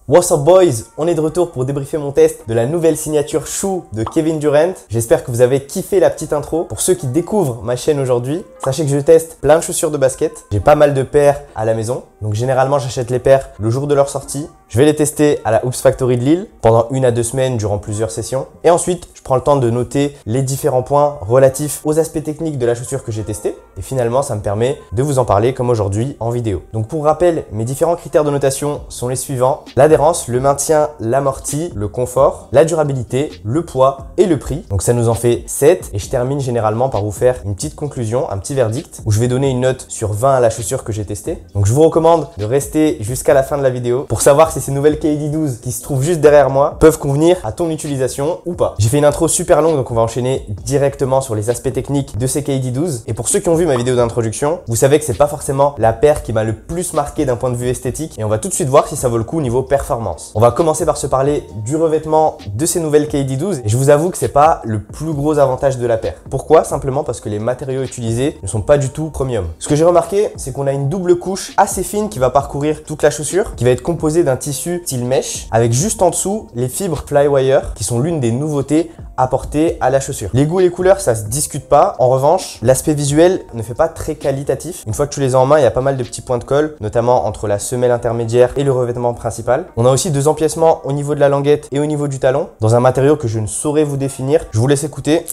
What's up boys, on est de retour pour débriefer mon test de la nouvelle signature Shoe de Kevin Durant. J'espère que vous avez kiffé la petite intro. Pour ceux qui découvrent ma chaîne aujourd'hui, sachez que je teste plein de chaussures de basket. J'ai pas mal de paires à la maison, donc généralement j'achète les paires le jour de leur sortie. Je vais les tester à la Hoops Factory de Lille pendant 1 à 2 semaines durant plusieurs sessions. Et ensuite, je prends le temps de noter les différents points relatifs aux aspects techniques de la chaussure que j'ai testée. Et finalement, ça me permet de vous en parler comme aujourd'hui en vidéo. Donc pour rappel, mes différents critères de notation sont les suivants. L'adhérence, le maintien, l'amorti, le confort, la durabilité, le poids et le prix. Donc ça nous en fait 7. Et je termine généralement par vous faire une petite conclusion, un petit verdict, où je vais donner une note sur 20 à la chaussure que j'ai testée. Donc je vous recommande de rester jusqu'à la fin de la vidéo pour savoir si ces nouvelles KD12 qui se trouvent juste derrière moi peuvent convenir à ton utilisation ou pas. J'ai fait une intro super longue, donc on va enchaîner directement sur les aspects techniques de ces KD12. Et pour ceux qui ont vu ma vidéo d'introduction, vous savez que c'est pas forcément la paire qui m'a le plus marqué d'un point de vue esthétique, et on va tout de suite voir si ça vaut le coup au niveau performance. On va commencer par se parler du revêtement de ces nouvelles KD12, et je vous avoue que c'est pas le plus gros avantage de la paire. Pourquoi? Simplement parce que les matériaux utilisés ne sont pas du tout premium. Ce que j'ai remarqué, c'est qu'on a une double couche assez fine qui va parcourir toute la chaussure, qui va être composée d'un tissu style mesh, avec juste en dessous les fibres Flywire, qui sont l'une des nouveautés apportées à la chaussure. Les goûts et les couleurs, ça se discute pas. En revanche, l'aspect visuel ne fait pas très qualitatif. Une fois que tu les as en main, il y a pas mal de petits points de colle, notamment entre la semelle intermédiaire et le revêtement principal. On a aussi 2 empiècements au niveau de la languette et au niveau du talon, dans un matériau que je ne saurais vous définir. Je vous laisse écouter.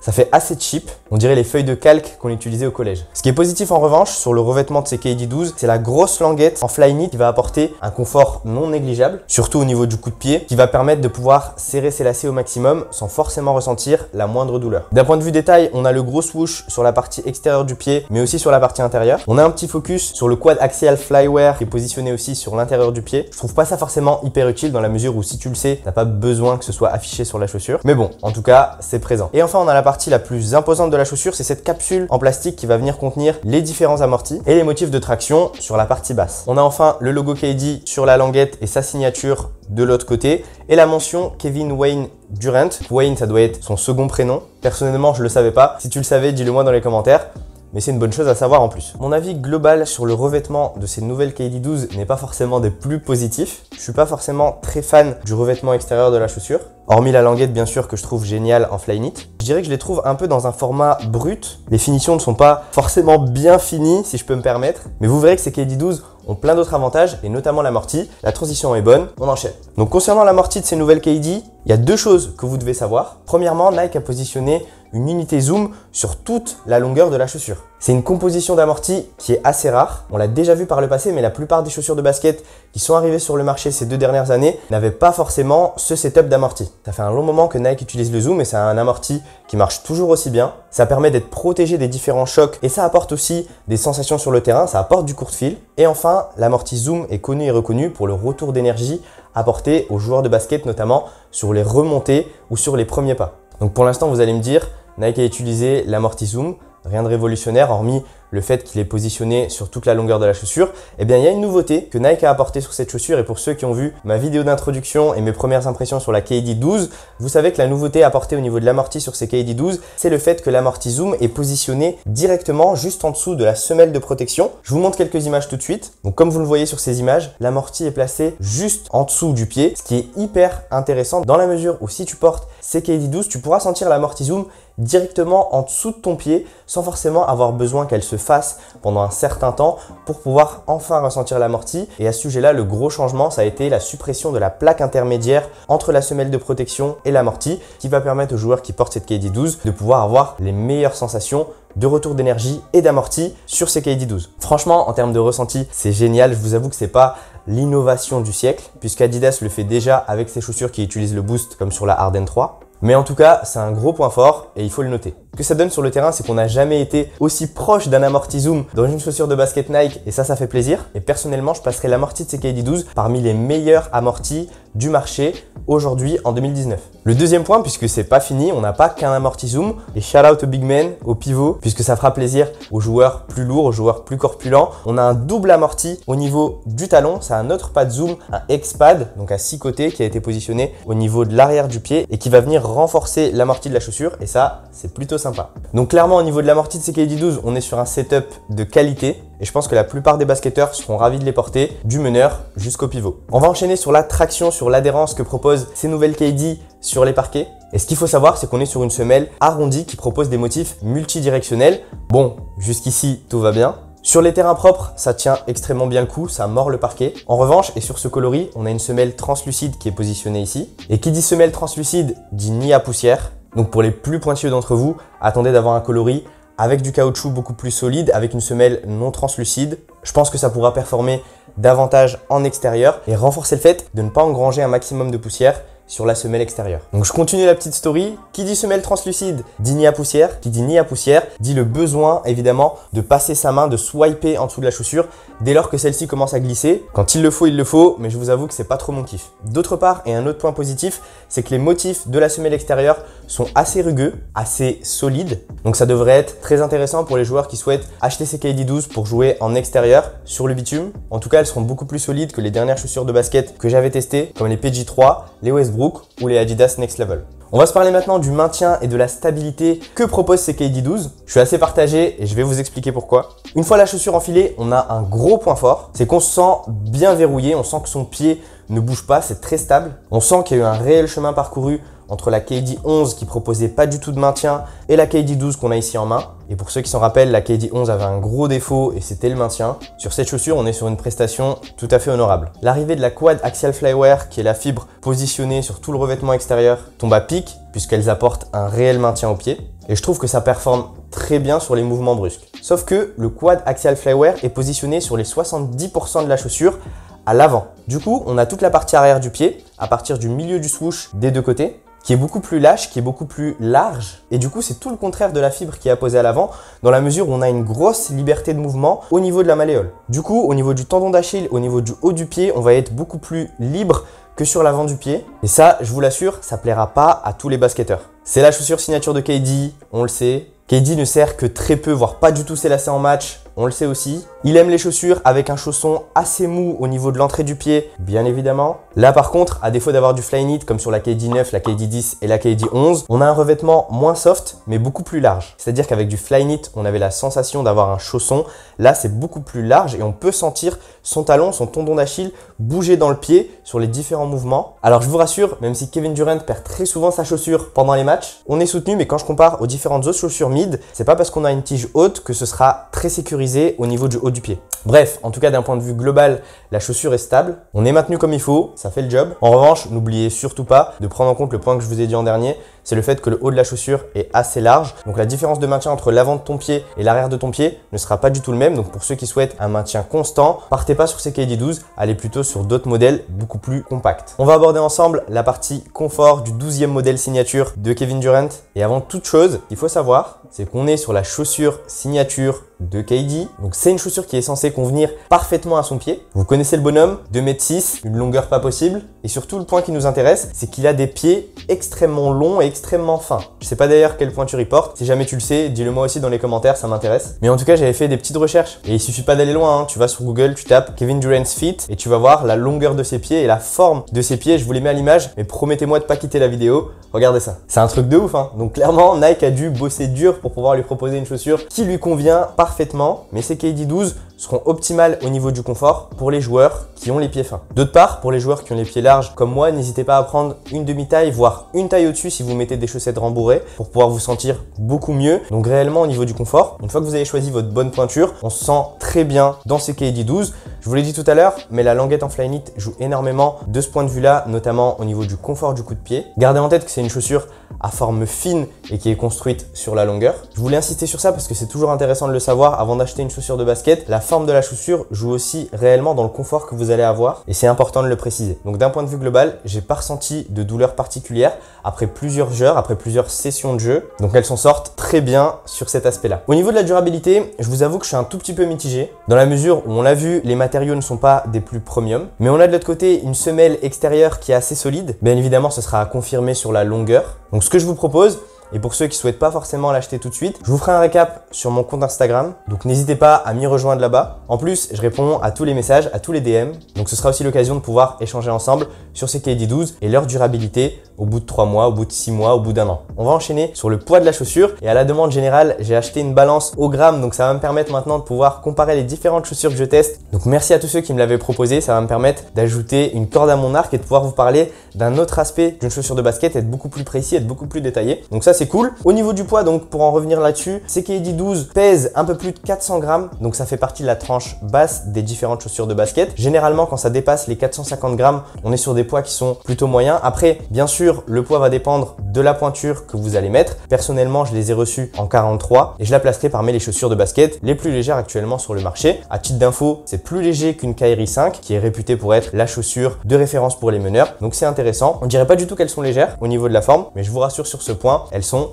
Ça fait assez cheap, on dirait les feuilles de calque qu'on utilisait au collège. Ce qui est positif en revanche sur le revêtement de ces KD12, c'est la grosse languette en Flyknit qui va apporter un confort non négligeable, surtout au niveau du coup de pied, qui va permettre de pouvoir serrer ses lacets au maximum sans forcément ressentir la moindre douleur. D'un point de vue détail, on a le gros swoosh sur la partie extérieure du pied, mais aussi sur la partie intérieure. On a un petit focus sur le quad axial Flywire qui est positionné aussi sur l'intérieur du pied. Je trouve pas ça forcément hyper utile dans la mesure où si tu le sais, t'as pas besoin que ce soit affiché sur la chaussure. Mais bon, en tout cas, c'est présent. Et enfin, on a la partie la plus imposante de la chaussure, c'est cette capsule en plastique qui va venir contenir les différents amortis et les motifs de traction sur la partie basse. On a enfin le logo KD sur la languette et sa signature de l'autre côté et la mention Kevin Wayne Durant. Wayne, ça doit être son second prénom. Personnellement, je le savais pas. Si tu le savais, dis-le moi dans les commentaires. Mais c'est une bonne chose à savoir en plus. Mon avis global sur le revêtement de ces nouvelles KD12 n'est pas forcément des plus positifs. Je suis pas forcément très fan du revêtement extérieur de la chaussure. Hormis la languette bien sûr que je trouve géniale en Flyknit. Je dirais que je les trouve un peu dans un format brut. Les finitions ne sont pas forcément bien finies si je peux me permettre. Mais vous verrez que ces KD12 ont plein d'autres avantages et notamment l'amorti. La transition est bonne, on enchaîne. Donc concernant l'amorti de ces nouvelles KD, il y a 2 choses que vous devez savoir. Premièrement, Nike a positionné une unité zoom sur toute la longueur de la chaussure. C'est une composition d'amorti qui est assez rare. On l'a déjà vu par le passé, mais la plupart des chaussures de basket qui sont arrivées sur le marché ces 2 dernières années n'avaient pas forcément ce setup d'amorti. Ça fait un long moment que Nike utilise le zoom et c'est un amorti qui marche toujours aussi bien. Ça permet d'être protégé des différents chocs et ça apporte aussi des sensations sur le terrain, ça apporte du court fil. Et enfin, l'amorti zoom est connu et reconnu pour le retour d'énergie apporté aux joueurs de basket, notamment sur les remontées ou sur les premiers pas. Donc pour l'instant, vous allez me dire, Nike a utilisé l'amorti zoom, rien de révolutionnaire hormis le fait qu'il est positionné sur toute la longueur de la chaussure, eh bien il y a une nouveauté que Nike a apportée sur cette chaussure, et pour ceux qui ont vu ma vidéo d'introduction et mes premières impressions sur la KD12, vous savez que la nouveauté apportée au niveau de l'amorti sur ces KD12, c'est le fait que l'amorti Zoom est positionné directement juste en dessous de la semelle de protection. Je vous montre quelques images tout de suite. Donc comme vous le voyez sur ces images, l'amorti est placé juste en dessous du pied, ce qui est hyper intéressant dans la mesure où si tu portes ces KD12, tu pourras sentir l'amorti Zoom directement en dessous de ton pied sans forcément avoir besoin qu'elle se fasse pendant un certain temps pour pouvoir enfin ressentir l'amorti. Et à ce sujet-là, le gros changement, ça a été la suppression de la plaque intermédiaire entre la semelle de protection et l'amorti qui va permettre aux joueurs qui portent cette KD12 de pouvoir avoir les meilleures sensations de retour d'énergie et d'amorti sur ces KD12. Franchement, en termes de ressenti, c'est génial. Je vous avoue que c'est pas l'innovation du siècle puisqu'Adidas le fait déjà avec ses chaussures qui utilisent le boost comme sur la Harden 3. Mais en tout cas, c'est un gros point fort et il faut le noter. Ce que ça donne sur le terrain, c'est qu'on n'a jamais été aussi proche d'un amorti Zoom dans une chaussure de basket Nike et ça fait plaisir. Et personnellement, je passerai l'amorti de ces KD12 parmi les meilleurs amortis du marché aujourd'hui en 2019. Le deuxième point, puisque c'est pas fini, on n'a pas qu'un amorti Zoom et shout out au big man, au pivot, puisque ça fera plaisir aux joueurs plus lourds, aux joueurs plus corpulents. On a un double amorti au niveau du talon, c'est un autre pad Zoom, un X-pad, donc à 6 côtés qui a été positionné au niveau de l'arrière du pied et qui va venir renforcer l'amorti de la chaussure et ça, c'est plutôt sympa. Donc clairement, au niveau de l'amorti de ces KD12, on est sur un setup de qualité et je pense que la plupart des basketteurs seront ravis de les porter, du meneur jusqu'au pivot. On va enchaîner sur la traction, sur l'adhérence que proposent ces nouvelles KD sur les parquets. Et ce qu'il faut savoir, c'est qu'on est sur une semelle arrondie qui propose des motifs multidirectionnels. Bon, jusqu'ici, tout va bien. Sur les terrains propres, ça tient extrêmement bien le coup, ça mord le parquet. En revanche, et sur ce coloris, on a une semelle translucide qui est positionnée ici. Et qui dit semelle translucide, dit nid à poussière. Donc pour les plus pointilleux d'entre vous, attendez d'avoir un coloris avec du caoutchouc beaucoup plus solide, avec une semelle non translucide. Je pense que ça pourra performer davantage en extérieur et renforcer le fait de ne pas engranger un maximum de poussière sur la semelle extérieure. Donc je continue la petite story. Qui dit semelle translucide dit nid à poussière. Qui dit nid à poussière dit le besoin évidemment de passer sa main, de swiper en dessous de la chaussure dès lors que celle-ci commence à glisser. Quand il le faut, mais je vous avoue que c'est pas trop mon kiff. D'autre part, et un autre point positif, c'est que les motifs de la semelle extérieure sont assez rugueux, assez solides. Donc ça devrait être très intéressant pour les joueurs qui souhaitent acheter ces KD12 pour jouer en extérieur sur le bitume. En tout cas, elles seront beaucoup plus solides que les dernières chaussures de basket que j'avais testées, comme les PG3, les Westbrook ou les Adidas Next Level. On va se parler maintenant du maintien et de la stabilité que proposent ces KD12. Je suis assez partagé et je vais vous expliquer pourquoi. Une fois la chaussure enfilée, on a un gros point fort, c'est qu'on se sent bien verrouillé, on sent que son pied ne bouge pas, c'est très stable. On sent qu'il y a eu un réel chemin parcouru entre la KD11 qui proposait pas du tout de maintien et la KD12 qu'on a ici en main. Et pour ceux qui s'en rappellent, la KD11 avait un gros défaut et c'était le maintien. Sur cette chaussure, on est sur une prestation tout à fait honorable. L'arrivée de la Quad Axial Flyware, qui est la fibre positionnée sur tout le revêtement extérieur, tombe à pic puisqu'elles apportent un réel maintien au pied. Et je trouve que ça performe très bien sur les mouvements brusques. Sauf que le Quad Axial Flyware est positionné sur les 70% de la chaussure à l'avant. Du coup, on a toute la partie arrière du pied, à partir du milieu du swoosh des deux côtés, qui est beaucoup plus lâche, qui est beaucoup plus large. Et du coup, c'est tout le contraire de la fibre qui est apposée à l'avant, dans la mesure où on a une grosse liberté de mouvement au niveau de la malléole. Du coup, au niveau du tendon d'Achille, au niveau du haut du pied, on va être beaucoup plus libre que sur l'avant du pied. Et ça, je vous l'assure, ça plaira pas à tous les basketteurs. C'est la chaussure signature de KD, on le sait. KD ne sert que très peu, voire pas du tout ses lacets en match, on le sait aussi. Il aime les chaussures avec un chausson assez mou au niveau de l'entrée du pied, bien évidemment. Là par contre, à défaut d'avoir du Flyknit comme sur la KD9, la KD10 et la KD11, on a un revêtement moins soft mais beaucoup plus large. C'est-à-dire qu'avec du Flyknit, on avait la sensation d'avoir un chausson. Là, c'est beaucoup plus large et on peut sentir son talon, son tendon d'Achille bouger dans le pied sur les différents mouvements. Alors je vous rassure, même si Kevin Durant perd très souvent sa chaussure pendant les matchs, on est soutenu, mais quand je compare aux différentes autres chaussures mid, c'est pas parce qu'on a une tige haute que ce sera très sécurisé au niveau du haut du pied. Bref, en tout cas d'un point de vue global, la chaussure est stable, on est maintenu comme il faut, ça fait le job. En revanche, n'oubliez surtout pas de prendre en compte le point que je vous ai dit en dernier, c'est le fait que le haut de la chaussure est assez large. Donc la différence de maintien entre l'avant de ton pied et l'arrière de ton pied ne sera pas du tout le même. Donc pour ceux qui souhaitent un maintien constant, partez pas sur ces KD12, allez plutôt sur d'autres modèles beaucoup plus compacts. On va aborder ensemble la partie confort du 12e modèle signature de Kevin Durant. Et avant toute chose, il faut savoir, c'est qu'on est sur la chaussure signature de KD. Donc c'est une chaussure qui est censée convenir parfaitement à son pied. Vous connaissez le bonhomme, 2,6 m, une longueur pas possible. Et surtout le point qui nous intéresse, c'est qu'il a des pieds extrêmement longs et extrêmement fins. Je sais pas d'ailleurs quelle pointure il porte. Si jamais tu le sais, dis-le moi aussi dans les commentaires, ça m'intéresse. Mais en tout cas, j'avais fait des petites recherches. Et il suffit pas d'aller loin, hein. Tu vas sur Google, tu tapes Kevin Durant's feet et tu vas voir la longueur de ses pieds et la forme de ses pieds. Je vous les mets à l'image, mais promettez-moi de pas quitter la vidéo. Regardez ça. C'est un truc de ouf, hein. Donc clairement, Nike a dû bosser dur pour pouvoir lui proposer une chaussure qui lui convient parfaitement. Mais ces KD12 seront optimales au niveau du confort pour les joueurs qui ont les pieds fins. D'autre part, pour les joueurs qui ont les pieds larges comme moi, n'hésitez pas à prendre une demi-taille, voire une taille au-dessus si vous mettez des chaussettes rembourrées pour pouvoir vous sentir beaucoup mieux. Donc réellement au niveau du confort, une fois que vous avez choisi votre bonne pointure, on se sent très bien dans ces KD12. Je vous l'ai dit tout à l'heure, mais la languette en Flyknit joue énormément de ce point de vue-là, notamment au niveau du confort du coup de pied. Gardez en tête que c'est une chaussure à forme fine et qui est construite sur la longueur. Je voulais insister sur ça parce que c'est toujours intéressant de le savoir avant d'acheter une chaussure de basket. La forme de la chaussure joue aussi réellement dans le confort que vous allez avoir et c'est important de le préciser. Donc d'un point de vue global, j'ai pas ressenti de douleur particulière après plusieurs heures, après plusieurs sessions de jeu. Donc elles s'en sortent très bien sur cet aspect-là. Au niveau de la durabilité, je vous avoue que je suis un tout petit peu mitigé dans la mesure où on l'a vu, les matériaux ne sont pas des plus premium, mais on a de l'autre côté une semelle extérieure qui est assez solide. Bien évidemment, ce sera à confirmer sur la longueur. Donc ce que je vous propose, et pour ceux qui souhaitent pas forcément l'acheter tout de suite, je vous ferai un récap sur mon compte Instagram. Donc n'hésitez pas à m'y rejoindre là-bas. En plus, je réponds à tous les messages, à tous les DM. Donc ce sera aussi l'occasion de pouvoir échanger ensemble sur ces KD12 et leur durabilité au bout de 3 mois, au bout de 6 mois, au bout d'1 an. On va enchaîner sur le poids de la chaussure et à la demande générale, j'ai acheté une balance au gramme. Donc ça va me permettre maintenant de pouvoir comparer les différentes chaussures que je teste. Donc merci à tous ceux qui me l'avaient proposé. Ça va me permettre d'ajouter une corde à mon arc et de pouvoir vous parler d'un autre aspect d'une chaussure de basket, être beaucoup plus précis, être beaucoup plus détaillé. Donc ça c'est cool. Au niveau du poids, donc pour en revenir là-dessus, ces KD12 pèsent un peu plus de 400 grammes. Donc ça fait partie de la tranche basse des différentes chaussures de basket. Généralement, quand ça dépasse les 450 grammes, on est sur des poids qui sont plutôt moyens. Après, bien sûr, le poids va dépendre de la pointure que vous allez mettre. Personnellement, je les ai reçus en 43 et je la placerai parmi les chaussures de basket les plus légères actuellement sur le marché. À titre d'info, c'est plus léger qu'une Kyrie 5 qui est réputée pour être la chaussure de référence pour les meneurs. Donc c'est intéressant. On dirait pas du tout qu'elles sont légères au niveau de la forme, mais je vous rassure sur ce point, elles sont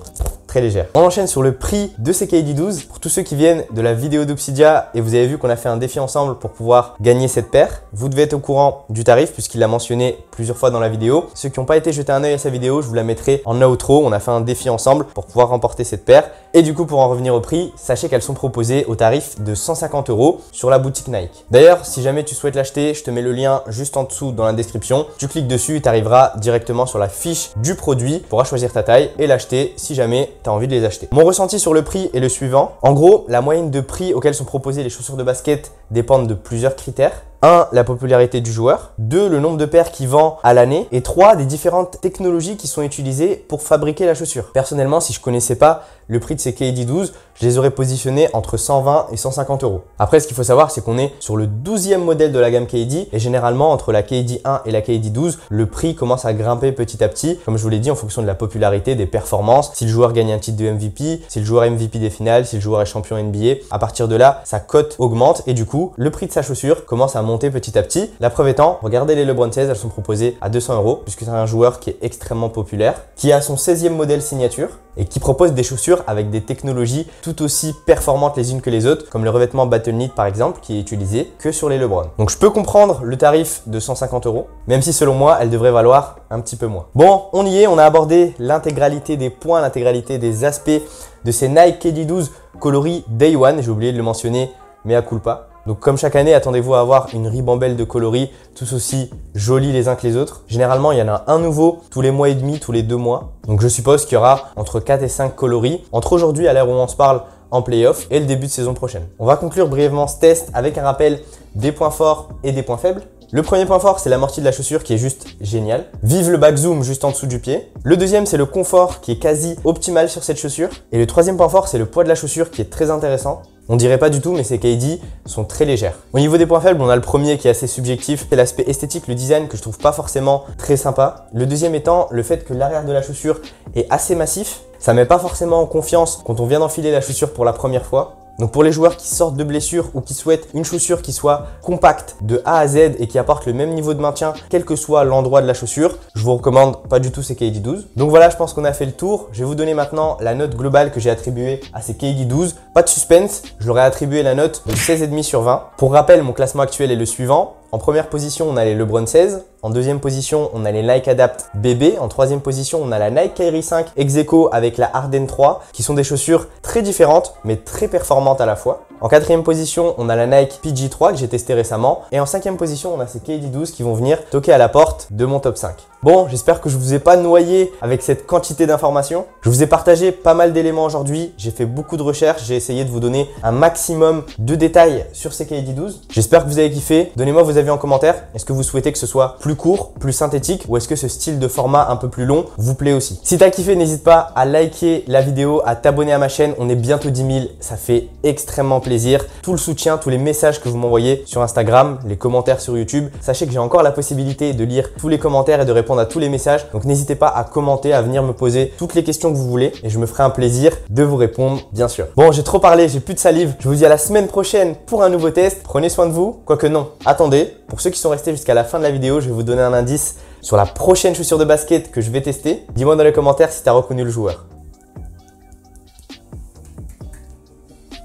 très légères. On enchaîne sur le prix de ces KD12. Pour tous ceux qui viennent de la vidéo d'Obsidia et vous avez vu qu'on a fait un défi ensemble pour pouvoir gagner cette paire, vous devez être au courant du tarif puisqu'il l'a mentionné plusieurs fois dans la vidéo. Ceux qui n'ont pas été jeter un œil à sa vidéo, je vous la mettrai en outro. On a fait un défi ensemble pour pouvoir remporter cette paire. Et du coup, pour en revenir au prix, sachez qu'elles sont proposées au tarif de 150 € sur la boutique Nike. D'ailleurs, si jamais tu souhaites l'acheter, je te mets le lien juste en dessous dans la description. Tu cliques dessus et tu arriveras directement sur la fiche du produit. Tu pourras choisir ta taille et l'acheter si jamais tu as envie de les acheter. Mon ressenti sur le prix est le suivant. En gros, la moyenne de prix auquel sont proposées les chaussures de basket dépendent de plusieurs critères. 1. La popularité du joueur. 2. Le nombre de paires qu'il vend à l'année. Et 3. Des différentes technologies qui sont utilisées pour fabriquer la chaussure. Personnellement, si je connaissais pas le prix de ces KD12, je les aurais positionnés entre 120 et 150 €. Après, ce qu'il faut savoir, c'est qu'on est sur le 12e modèle de la gamme KD et généralement, entre la KD 1 et la KD 12, le prix commence à grimper petit à petit. Comme je vous l'ai dit, en fonction de la popularité, des performances, si le joueur gagne un titre de MVP, si le joueur est MVP des finales, si le joueur est champion NBA, à partir de là, sa cote augmente et du coup, le prix de sa chaussure commence à monter petit à petit. La preuve étant, regardez les LeBron 16, elles sont proposées à 200 € puisque c'est un joueur qui est extrêmement populaire, qui a son 16e modèle signature et qui propose des chaussures avec des technologies tout aussi performantes les unes que les autres, comme le revêtement Battle Knit par exemple, qui est utilisé que sur les LeBron. Donc je peux comprendre le tarif de 150 €, même si selon moi, elle devrait valoir un petit peu moins. Bon, on y est, on a abordé l'intégralité des points, l'intégralité des aspects de ces Nike KD12 coloris Day One, j'ai oublié de le mentionner, mea culpa. Donc comme chaque année, attendez-vous à avoir une ribambelle de coloris tous aussi jolis les uns que les autres. Généralement, il y en a un nouveau tous les mois et demi, tous les 2 mois. Donc je suppose qu'il y aura entre 4 et 5 coloris entre aujourd'hui, à l'heure où on se parle, en playoff et le début de saison prochaine. On va conclure brièvement ce test avec un rappel des points forts et des points faibles. Le premier point fort, c'est l'amorti de la chaussure qui est juste génial. Vive le back zoom juste en dessous du pied. Le deuxième, c'est le confort qui est quasi optimal sur cette chaussure. Et le troisième point fort, c'est le poids de la chaussure qui est très intéressant. On dirait pas du tout, mais ces KD sont très légères. Au niveau des points faibles, on a le premier qui est assez subjectif, c'est l'aspect esthétique, le design que je trouve pas forcément très sympa. Le deuxième étant le fait que l'arrière de la chaussure est assez massif. Ça met pas forcément en confiance quand on vient d'enfiler la chaussure pour la première fois. Donc pour les joueurs qui sortent de blessure ou qui souhaitent une chaussure qui soit compacte de A à Z et qui apporte le même niveau de maintien quel que soit l'endroit de la chaussure, je vous recommande pas du tout ces KD12. Donc voilà, je pense qu'on a fait le tour. Je vais vous donner maintenant la note globale que j'ai attribuée à ces KD12. Pas de suspense, je leur ai attribué la note de 16,5 sur 20. Pour rappel, mon classement actuel est le suivant. En première position, on a les LeBron 16. En deuxième position, on a les Nike Adapt BB. En troisième position, on a la Nike Kyrie 5 ex-aequo avec la Harden 3, qui sont des chaussures très différentes, mais très performantes à la fois. En quatrième position, on a la Nike PG3 que j'ai testé récemment. Et en cinquième position, on a ces KD12 qui vont venir toquer à la porte de mon top 5. Bon, j'espère que je vous ai pas noyé avec cette quantité d'informations. Je vous ai partagé pas mal d'éléments aujourd'hui. J'ai fait beaucoup de recherches. J'ai essayé de vous donner un maximum de détails sur ces KD12. J'espère que vous avez kiffé. Donnez-moi vos avis en commentaire. Est-ce que vous souhaitez que ce soit plus court, plus synthétique ou est-ce que ce style de format un peu plus long vous plaît aussi? Si t'as kiffé, n'hésite pas à liker la vidéo, à t'abonner à ma chaîne. On est bientôt 10 000. Ça fait extrêmement plaisir. Tout le soutien, tous les messages que vous m'envoyez sur Instagram, les commentaires sur YouTube. Sachez que j'ai encore la possibilité de lire tous les commentaires et de répondre à tous les messages. Donc n'hésitez pas à commenter, à venir me poser toutes les questions que vous voulez et je me ferai un plaisir de vous répondre, bien sûr. Bon, j'ai trop parlé, j'ai plus de salive. Je vous dis à la semaine prochaine pour un nouveau test. Prenez soin de vous. Quoique non, attendez. Pour ceux qui sont restés jusqu'à la fin de la vidéo, je vais vous donner un indice sur la prochaine chaussure de basket que je vais tester. Dis-moi dans les commentaires si tu as reconnu le joueur.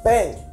Bang!